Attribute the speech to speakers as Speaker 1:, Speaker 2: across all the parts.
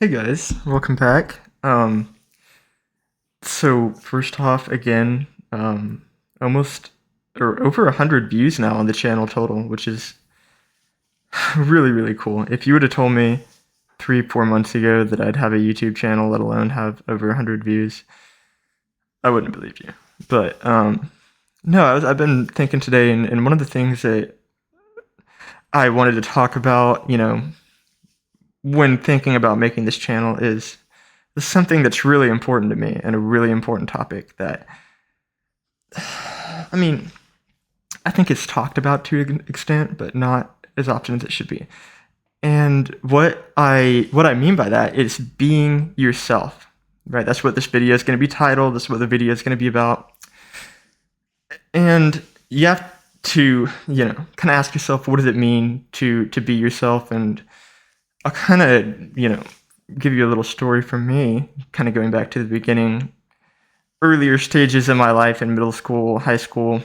Speaker 1: Hey guys, welcome back. So first off, again, almost or over 100 views now on the channel total, which is really, really cool. If you would have told me 3, 4 months ago that I'd have a YouTube channel, let alone have over 100 views, I wouldn't believe you. But no, I've been thinking today, and one of the things that I wanted to talk about, when thinking about making this channel is something that's really important to me and a really important topic that I mean, I think it's talked about to an extent, but not as often as it should be. And what I mean by that is being yourself. Right? That's what this video is going to be titled. That's what the video is going to be about. And you have to, kind of ask yourself, what does it mean to be yourself? And I'll kind of, give you a little story from me, kind of going back to the beginning, earlier stages in my life in middle school, high school,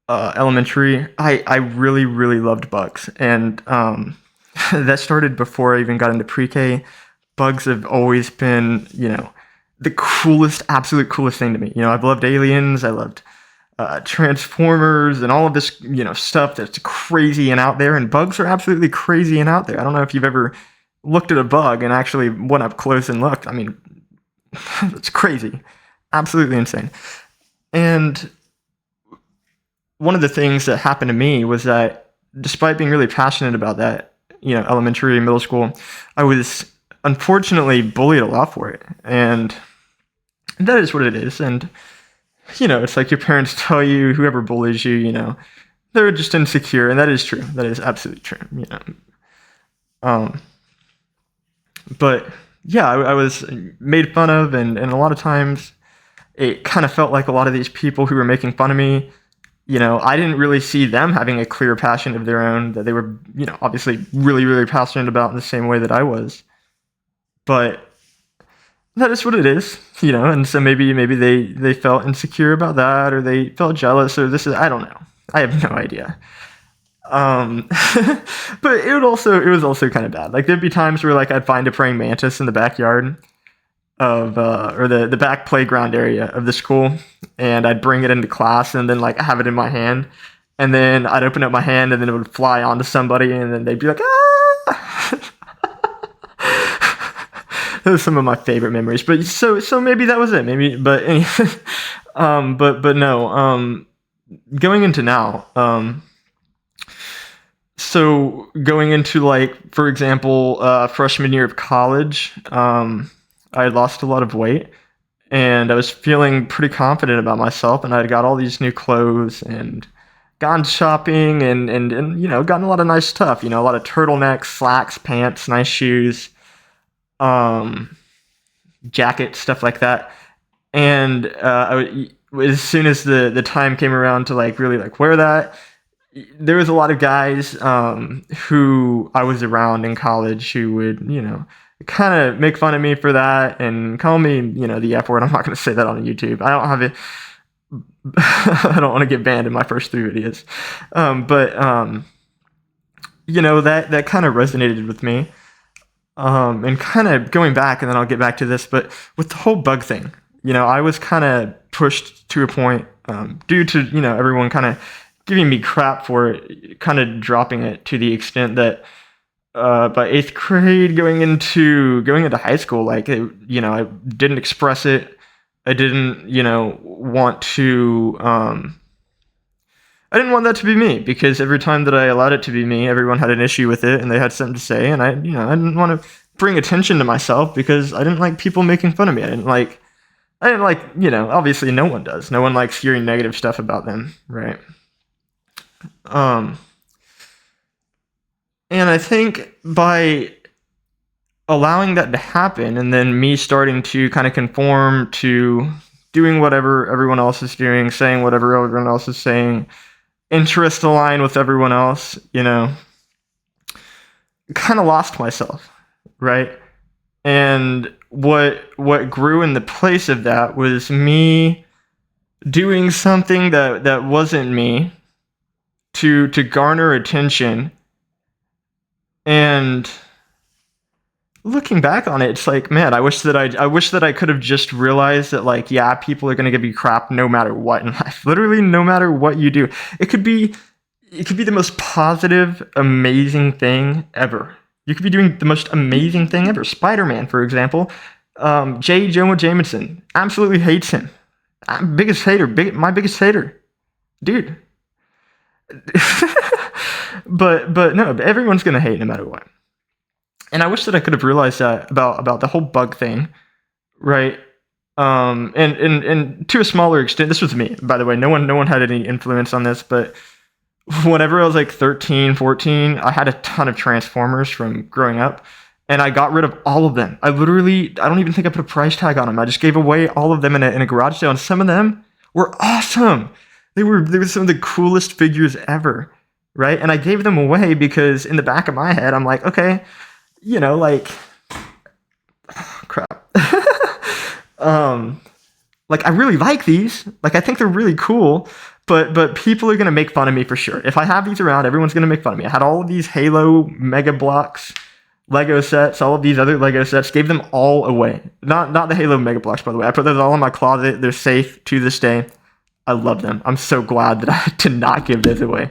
Speaker 1: elementary. I really, really loved bugs. And that started before I even got into pre-K. Bugs have always been, the coolest, absolute coolest thing to me. I've loved aliens. I loved Transformers and all of this, stuff that's crazy and out there. And bugs are absolutely crazy and out there. I don't know if you've ever looked at a bug and actually went up close and looked. I mean, it's crazy, absolutely insane. And one of the things that happened to me was that despite being really passionate about that, elementary and middle school, I was unfortunately bullied a lot for it. And that is what it is. And, it's like your parents tell you, whoever bullies you, they're just insecure. And that is true. That is absolutely true. Um, but yeah, I was made fun of. And a lot of times it kind of felt like a lot of these people who were making fun of me, I didn't really see them having a clear passion of their own that they were, obviously really, really passionate about in the same way that I was. But that is what it is, and so maybe they felt insecure about that, or they felt jealous, or I don't know. I have no idea. Um, but it was also kind of bad. Like there'd be times where like I'd find a praying mantis in the backyard of or the back playground area of the school, and I'd bring it into class and then like have it in my hand, and then I'd open up my hand and then it would fly onto somebody and then they'd be like, ah. Those are some of my favorite memories. But so maybe that was it. Maybe, but but no. Going into now. So going into like, for example, freshman year of college, I had lost a lot of weight, and I was feeling pretty confident about myself, and I had got all these new clothes and gone shopping and gotten a lot of nice stuff. A lot of turtlenecks, slacks, pants, nice shoes, um, jacket, stuff like that. And as soon as the time came around to like really like wear that, there was a lot of guys who I was around in college who would, kind of make fun of me for that and call me, the F word. I'm not going to say that on YouTube. I don't have it. I don't want to get banned in my first 3 videos. But that kind of resonated with me. And kind of going back, and then I'll get back to this, but with the whole bug thing, I was kind of pushed to a point due to, everyone kind of giving me crap for it, kind of dropping it to the extent that by eighth grade, going into high school, like I didn't express it. I didn't, want to. I didn't want that to be me because every time that I allowed it to be me, everyone had an issue with it and they had something to say, and I didn't want to bring attention to myself because I didn't like people making fun of me. I didn't like, obviously no one does. No one likes hearing negative stuff about them, right? Um, and I think by allowing that to happen and then me starting to kind of conform to doing whatever everyone else is doing, saying whatever everyone else is saying, interest align with everyone else, kind of lost myself, right? And what grew in the place of that was me doing something that wasn't me to garner attention and looking back on it, it's like, man, I wish that I could have just realized that, like, yeah, people are gonna give you crap no matter what in life. Literally, no matter what you do. It could be the most positive, amazing thing ever. You could be doing the most amazing thing ever. Spider-Man, for example. J. Jonah Jameson absolutely hates him. I'm biggest hater, my biggest hater, dude. but no, everyone's gonna hate no matter what. And I wish that I could have realized that about the whole bug thing, right? And to a smaller extent, this was me, by the way. No one had any influence on this, but whenever I was like 13, 14, I had a ton of Transformers from growing up, and I got rid of all of them. I don't even think I put a price tag on them. I just gave away all of them in a garage sale, and some of them were awesome. They were some of the coolest figures ever, right? And I gave them away because in the back of my head, I'm like, okay, like, crap. Like, I really like these. Like, I think they're really cool, but people are gonna make fun of me for sure. If I have these around, everyone's gonna make fun of me. I had all of these Halo Mega Bloks Lego sets, all of these other Lego sets, gave them all away. Not the Halo Mega Bloks, by the way. I put those all in my closet. They're safe to this day. I love them. I'm so glad that I did not give those away.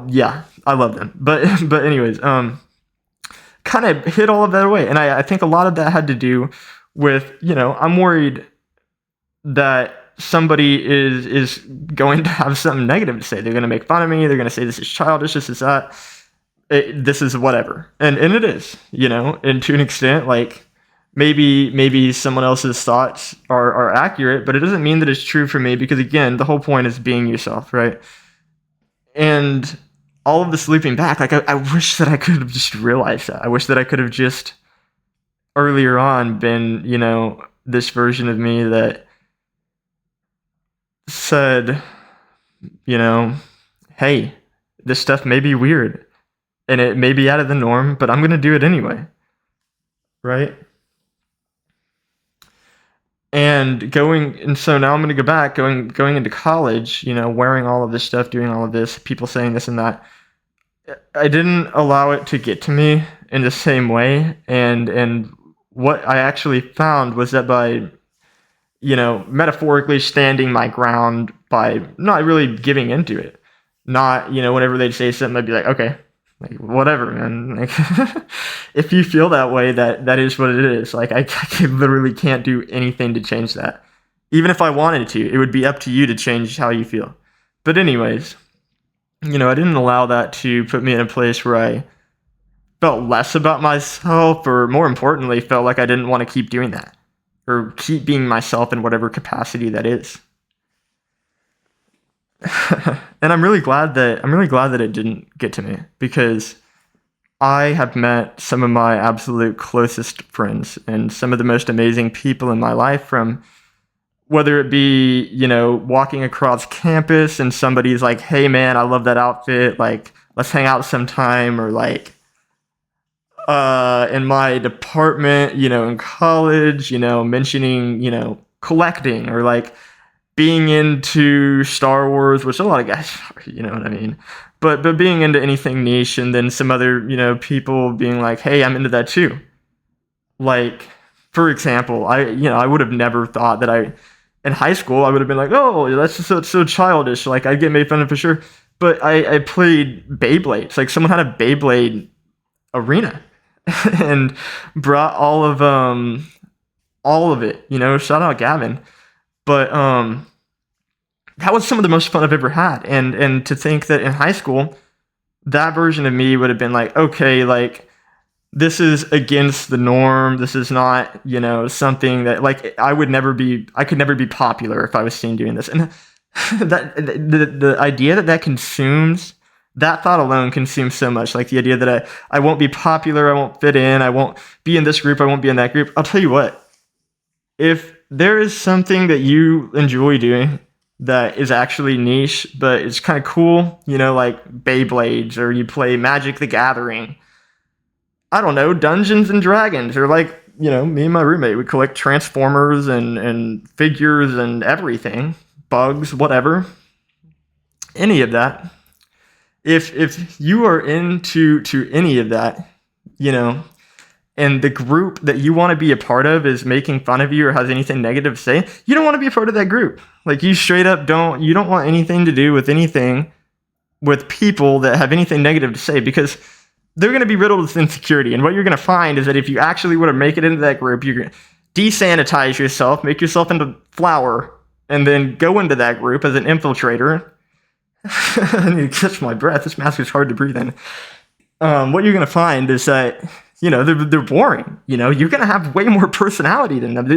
Speaker 1: Yeah, I love them. But anyways, kind of hid all of that away. And I think a lot of that had to do with, I'm worried that somebody is going to have something negative to say. They're going to make fun of me. They're going to say this is childish, this is that. This is whatever. And it is, and to an extent, like, maybe someone else's thoughts are accurate, but it doesn't mean that it's true for me, because again, the whole point is being yourself, right? And all of this looping back, like, I wish that I could have just realized that. I wish that I could have just earlier on been, this version of me that said, hey, this stuff may be weird and it may be out of the norm, but I'm going to do it anyway. Right? And so now I'm going to go back, going into college, wearing all of this stuff, doing all of this, people saying this and that. I didn't allow it to get to me in the same way. And what I actually found was that by, metaphorically standing my ground, by not really giving into it, not, whenever they'd say something, I'd be like, okay, like, whatever, man. Like, if you feel that way, that is what it is. Like, I literally can't do anything to change that. Even if I wanted to, it would be up to you to change how you feel. But anyways, I didn't allow that to put me in a place where I felt less about myself, or more importantly, felt like I didn't want to keep doing that, or keep being myself in whatever capacity that is. And I'm really glad that it didn't get to me, because I have met some of my absolute closest friends and some of the most amazing people in my life, from whether it be, walking across campus and somebody's like, hey man, I love that outfit, like, let's hang out sometime, or like, in my department, in college, mentioning, collecting, or like being into Star Wars, which a lot of guys are, you know what I mean? But being into anything niche, and then some other, people being like, hey, I'm into that too. Like, for example, I would have never thought that in high school, I would have been like, oh, that's just so childish. Like, I'd get made fun of for sure. But I played Beyblade. It's like someone had a Beyblade arena and brought all of it, shout out Gavin. But that was some of the most fun I've ever had. And to think that in high school, that version of me would have been like, okay, like, this is against the norm. This is not, something that, like, I could never be popular if I was seen doing this. And that the idea that consumes, that thought alone consumes so much. Like, the idea that I won't be popular, I won't fit in, I won't be in this group, I won't be in that group. I'll tell you what, if there is something that you enjoy doing that is actually niche, but it's kind of cool, like Beyblades, or you play Magic the Gathering, I don't know, Dungeons and Dragons, or like, me and my roommate would collect Transformers and figures and everything, bugs, whatever, any of that. If you are into any of that, and the group that you want to be a part of is making fun of you or has anything negative to say, you don't want to be a part of that group. Like, you straight up you don't want anything to do with anything with people that have anything negative to say, because they're going to be riddled with insecurity. And what you're going to find is that if you actually want to make it into that group, you're going to desanitize yourself, make yourself into flour, and then go into that group as an infiltrator. I need to catch my breath. This mask is hard to breathe in. What you're going to find is that, they're boring. You're going to have way more personality than them.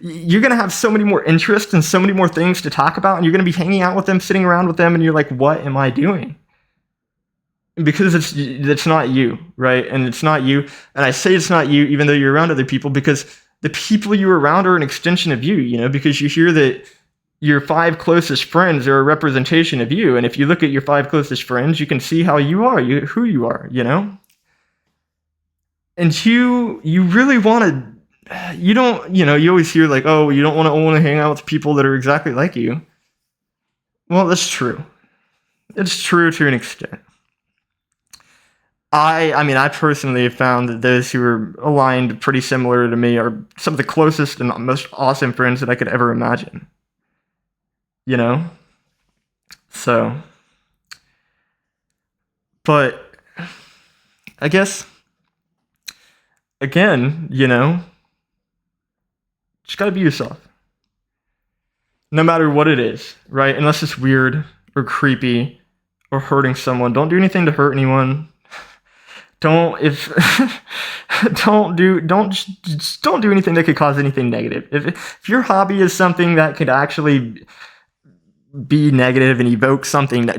Speaker 1: You're going to have so many more interests and so many more things to talk about, and you're going to be hanging out with them, sitting around with them, and you're like, what am I doing? Because it's not you, right? And it's not you. And I say it's not you, even though you're around other people, because the people you're around are an extension of you, because you hear that your 5 closest friends are a representation of you. And if you look at your 5 closest friends, you can see how you are, who you are, And you really want to, you don't, you always hear like, oh, you don't want to hang out with people that are exactly like you. Well, that's true. It's true to an extent. I personally have found that those who are aligned pretty similar to me are some of the closest and most awesome friends that I could ever imagine. So, but I guess, again, just gotta be yourself. No matter what it is, right? Unless it's weird or creepy or hurting someone. Don't do anything to hurt anyone. Don't do anything that could cause anything negative. If your hobby is something that could actually be negative and evoke something, that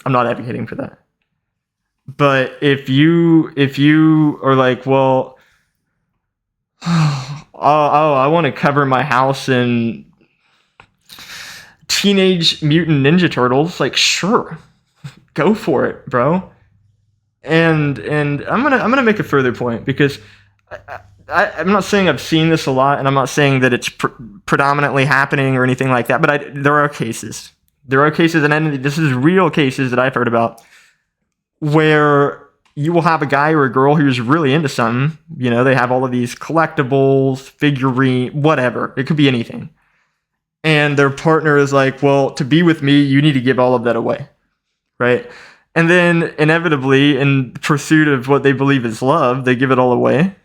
Speaker 1: I'm not advocating for that. But if you are like, well, I want to cover my house in Teenage Mutant Ninja Turtles, like, sure, go for it, bro. And I'm gonna make a further point, because I'm not saying I've seen this a lot, and I'm not saying that it's predominantly happening or anything like that, but there are cases. And this is real cases that I've heard about, where you will have a guy or a girl who's really into something. They have all of these collectibles, figurine, whatever. It could be anything. And their partner is like, well, to be with me, you need to give all of that away, right? And then inevitably, in pursuit of what they believe is love, they give it all away.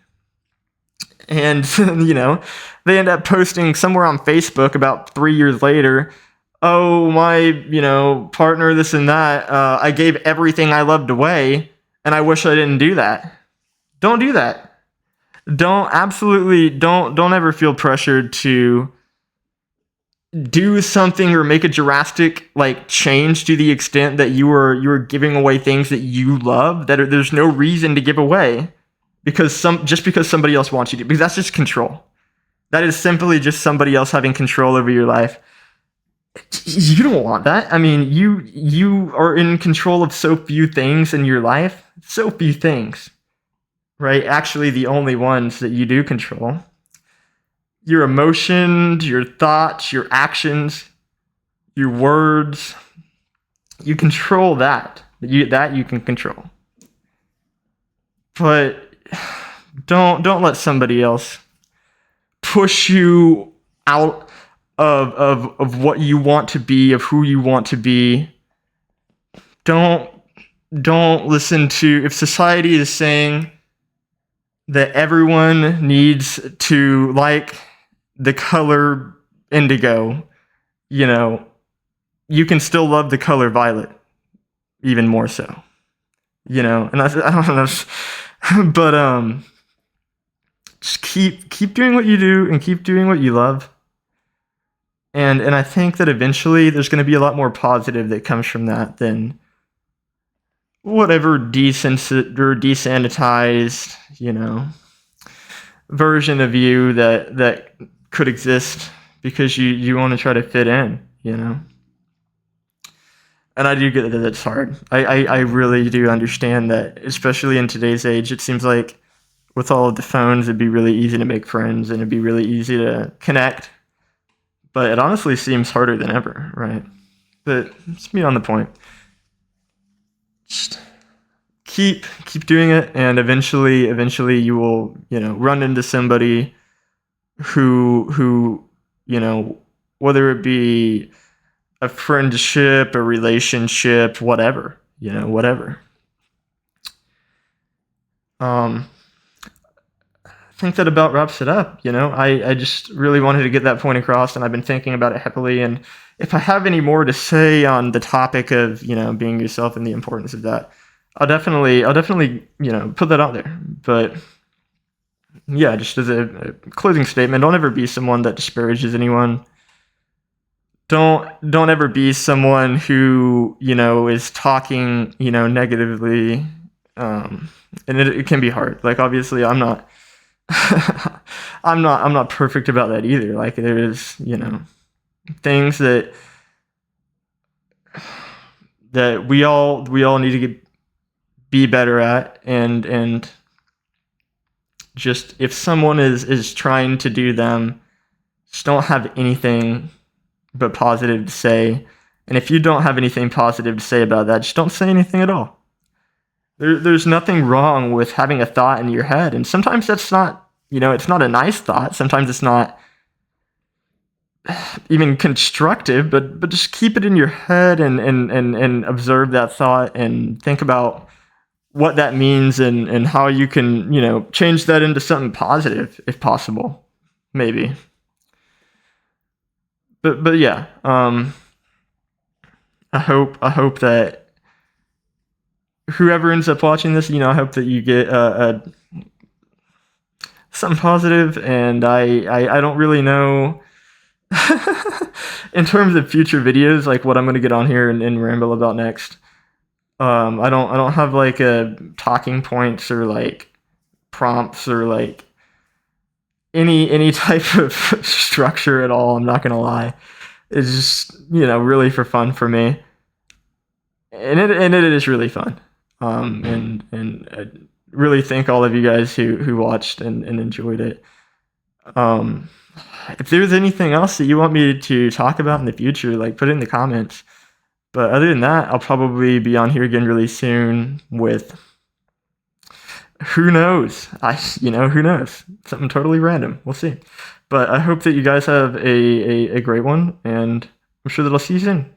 Speaker 1: And, they end up posting somewhere on Facebook about 3 years later, oh, my, partner, this and that, I gave everything I loved away, and I wish I didn't do that. Don't do that. Don't ever feel pressured to do something or make a drastic change to the extent that you are giving away things that you love that there's no reason to give away because somebody else wants you to, because that's just control. That is simply just somebody else having control over your life. You don't want that. I mean, you are in control of so few things in your life, so few things, right? Actually, the only ones that you do control. Your emotions, your thoughts, your actions, your words. You control that. You can control. But don't let somebody else push you out of what you want to be, of who you want to be. Don't listen to, if society is saying that everyone needs to like the color indigo, you can still love the color violet even more so, and I don't know, but just keep doing what you do and keep doing what you love. And I think that eventually there's going to be a lot more positive that comes from that than whatever desanitized, version of you that could exist because you want to try to fit in, And I do get that it's hard. I really do understand that, especially in today's age. It seems like with all of the phones, it'd be really easy to make friends and it'd be really easy to connect. But it honestly seems harder than ever, right? But let's be on the point. Just keep doing it, and eventually you will, run into somebody who, whether it be a friendship, a relationship, whatever, whatever. I think that about wraps it up. I just really wanted to get that point across, and I've been thinking about it heavily. And if I have any more to say on the topic of, being yourself and the importance of that, I'll definitely, put that out there. But yeah, just as a closing statement, don't ever be someone that disparages anyone. Don't ever be someone who, is talking, negatively. And it can be hard. Like, obviously I'm not I'm not perfect about that either. Like, there's, things that we all need to be better at, and just, if someone is trying to do them, just don't have anything but positive to say. And if you don't have anything positive to say about that, just don't say anything at all. There's nothing wrong with having a thought in your head, and sometimes that's not, it's not a nice thought. Sometimes it's not even constructive, but just keep it in your head, and observe that thought, and think about what that means, and how you can, change that into something positive if possible, maybe. But yeah, I hope that whoever ends up watching this, I hope that you get something positive. And I don't really know in terms of future videos, like, what I'm gonna get on here and ramble about next. I don't have like a talking points, or like prompts, or like any type of structure at all. I'm not gonna lie. It's just, really for fun for me, and it is really fun. And I really thank all of you guys who watched and enjoyed it. If there's anything else that you want me to talk about in the future, like, put it in the comments. But other than that, I'll probably be on here again really soon with, who knows? Who knows? Something totally random. We'll see. But I hope that you guys have a great one, and I'm sure that I'll see you soon.